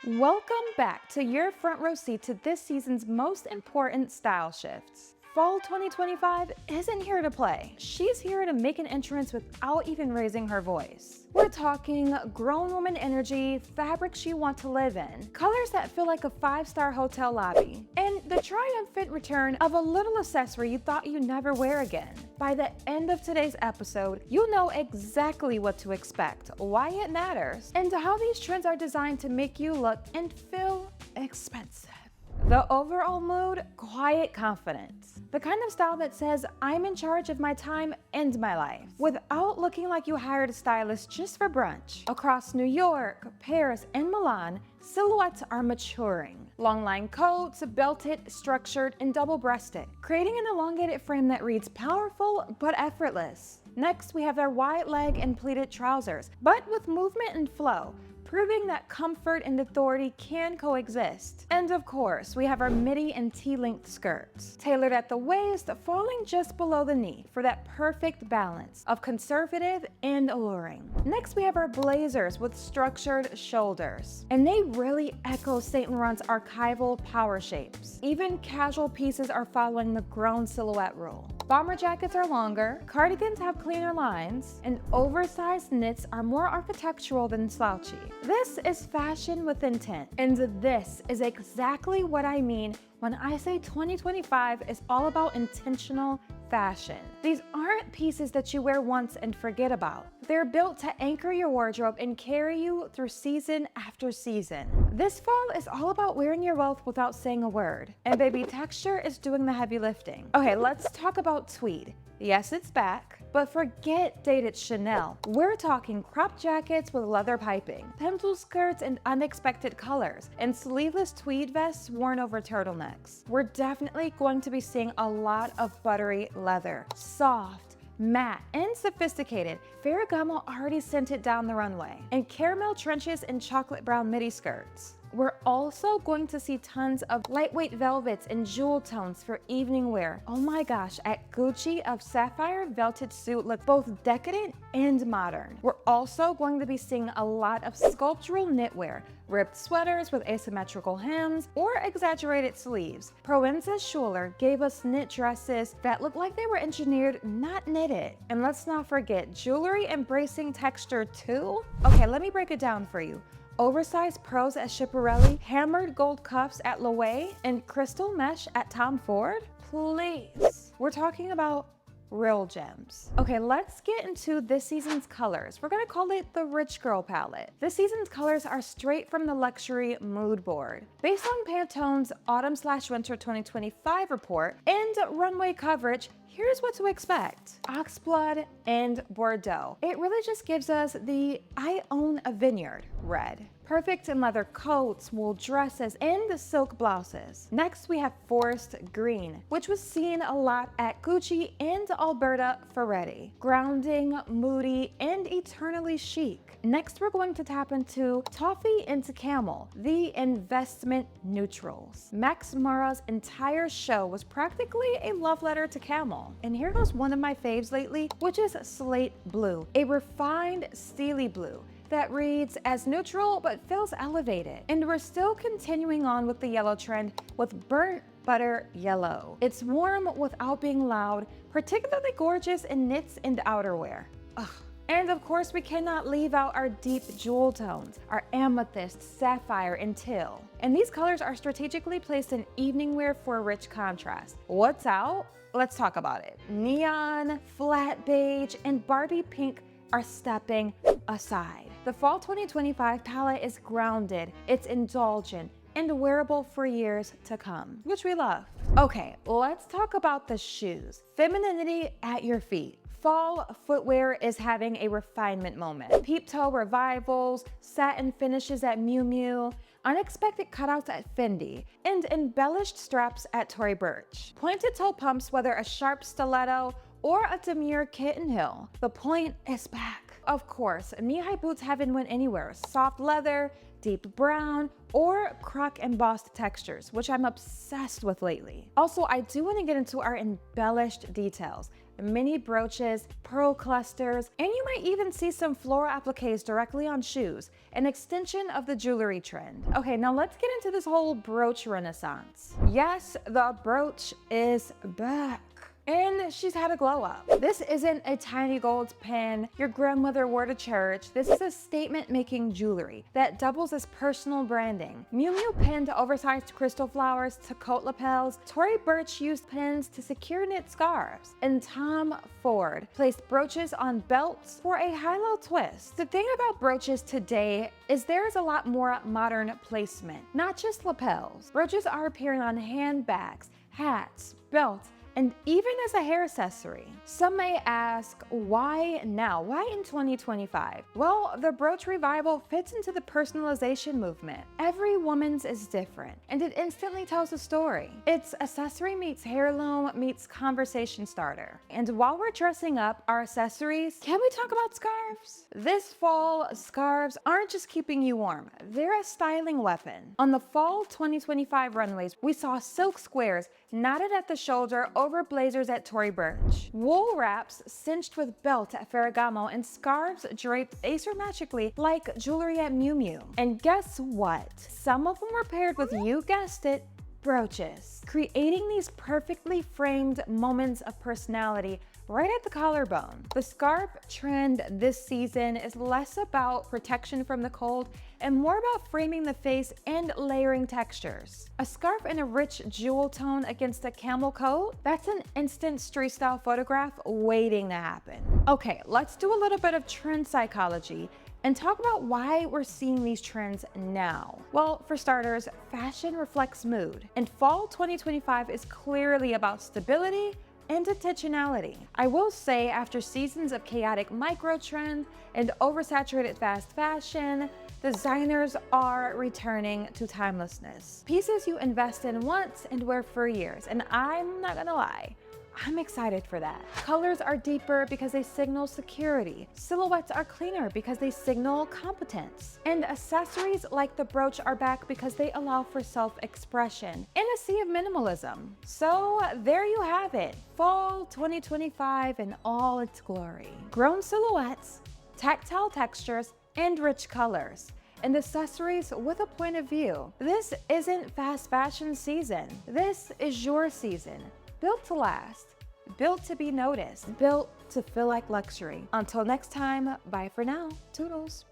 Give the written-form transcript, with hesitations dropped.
Welcome back to your front row seat to this season's most important style shifts. Fall 2025 isn't here to play. She's here to make an entrance without even raising her voice. We're talking grown woman energy, fabrics you want to live in, colors that feel like a 5-star hotel lobby, and the triumphant return of a little accessory you thought you'd never wear again. By the end of today's episode, you'll know exactly what to expect, why it matters, and how these trends are designed to make you look and feel expensive. The overall mood, quiet confidence. The kind of style that says, I'm in charge of my time and my life, without looking like you hired a stylist just for brunch. Across New York, Paris, and Milan, silhouettes are maturing. Long line coats, belted, structured, and double-breasted, creating an elongated frame that reads powerful but effortless. Next, we have their wide leg and pleated trousers, but with movement and flow, proving that comfort and authority can coexist. And of course, we have our midi and T-length skirts, tailored at the waist, falling just below the knee for that perfect balance of conservative and alluring. Next, we have our blazers with structured shoulders, and they really echo Saint Laurent's archival power shapes. Even casual pieces are following the grown silhouette rule. Bomber jackets are longer, cardigans have cleaner lines, and oversized knits are more architectural than slouchy. This is fashion with intent, and this is exactly what I mean when I say 2025 is all about intentional fashion. These aren't pieces that you wear once and forget about. They're built to anchor your wardrobe and carry you through season after season. This fall is all about wearing your wealth without saying a word. And baby, texture is doing the heavy lifting. Okay, let's talk about tweed. Yes, it's back, but forget dated Chanel. We're talking crop jackets with leather piping, pencil skirts in unexpected colors, and sleeveless tweed vests worn over turtlenecks. We're definitely going to be seeing a lot of buttery leather, soft, matte, and sophisticated. Ferragamo already sent it down the runway, and caramel trenches and chocolate brown midi skirts. We're also going to see tons of lightweight velvets and jewel tones for evening wear. Oh my gosh, at Gucci, a sapphire velted suit look both decadent and modern. We're also going to be seeing a lot of sculptural knitwear, ribbed sweaters with asymmetrical hems or exaggerated sleeves. Proenza Schuler gave us knit dresses that look like they were engineered, not knitted. And let's not forget, jewelry embracing texture too? Okay, let me break it down for you. Oversized pearls at Schiaparelli, hammered gold cuffs at Loewe, and crystal mesh at Tom Ford? Please. We're talking about real gems. Okay, let's get into this season's colors. We're gonna call it the Rich Girl palette. This season's colors are straight from the luxury mood board. Based on Pantone's Autumn/Winter 2025 report and runway coverage, here's what to expect. Oxblood and Bordeaux. It really just gives us the I own a vineyard red. Perfect in leather coats, wool dresses, and the silk blouses. Next, we have forest green, which was seen a lot at Gucci and Alberta Ferretti. Grounding, moody, and eternally chic. Next, we're going to tap into toffee into camel, the investment neutrals. Max Mara's entire show was practically a love letter to camel. And here goes one of my faves lately, which is slate blue, a refined steely blue that reads as neutral but feels elevated. And we're still continuing on with the yellow trend with burnt butter yellow. It's warm without being loud, particularly gorgeous in knits and outerwear. Ugh. And of course, we cannot leave out our deep jewel tones, our amethyst, sapphire, and teal. And these colors are strategically placed in evening wear for a rich contrast. What's out? Let's talk about it. Neon, flat beige, and Barbie pink are stepping aside. The fall 2025 palette is grounded, it's indulgent, and wearable for years to come, which we love. Okay, let's talk about the shoes. Femininity at your feet. Fall footwear is having a refinement moment. Peep toe revivals, satin finishes at Miu Miu, unexpected cutouts at Fendi, and embellished straps at Tory Burch. Pointed toe pumps, whether a sharp stiletto or a demure kitten heel. The point is back. Of course, knee-high boots haven't went anywhere. Soft leather, deep brown, or croc embossed textures, which I'm obsessed with lately. Also, I do want to get into our embellished details. Mini brooches, pearl clusters, and you might even see some floral appliques directly on shoes, an extension of the jewelry trend. Okay, now let's get into this whole brooch renaissance. Yes, the brooch is back. And she's had a glow up. This isn't a tiny gold pin your grandmother wore to church. This is a statement-making jewelry that doubles as personal branding. Miu Miu pinned oversized crystal flowers to coat lapels. Tory Burch used pins to secure knit scarves. And Tom Ford placed brooches on belts for a high-low twist. The thing about brooches today is there is a lot more modern placement, not just lapels. Brooches are appearing on handbags, hats, belts, and even as a hair accessory. Some may ask, why now? Why in 2025? Well, the brooch revival fits into the personalization movement. Every woman's is different, and it instantly tells a story. It's accessory meets heirloom meets conversation starter. And while we're dressing up our accessories, can we talk about scarves? This fall, scarves aren't just keeping you warm, they're a styling weapon. On the fall 2025 runways, we saw silk squares knotted at the shoulder over blazers at Tory Burch, wool wraps cinched with belt at Ferragamo, and scarves draped asymmetrically like jewelry at Miu Miu. And guess what? Some of them were paired with, you guessed it, brooches, creating these perfectly framed moments of personality right at the collarbone. The scarf trend this season is less about protection from the cold and more about framing the face and layering textures. A scarf in a rich jewel tone against a camel coat, that's an instant street style photograph waiting to happen. Okay, let's do a little bit of trend psychology and talk about why we're seeing these trends now. Well, for starters, fashion reflects mood, and fall 2025 is clearly about stability and intentionality. I will say, after seasons of chaotic micro trend and oversaturated fast fashion, designers are returning to timelessness. Pieces you invest in once and wear for years, and I'm not gonna lie, I'm excited for that. Colors are deeper because they signal security. Silhouettes are cleaner because they signal competence. And accessories like the brooch are back because they allow for self-expression in a sea of minimalism. So there you have it, fall 2025 in all its glory. Grown silhouettes, tactile textures, and rich colors, and accessories with a point of view. This isn't fast fashion season. This is your season. Built to last, built to be noticed, built to feel like luxury. Until next time, bye for now. Toodles.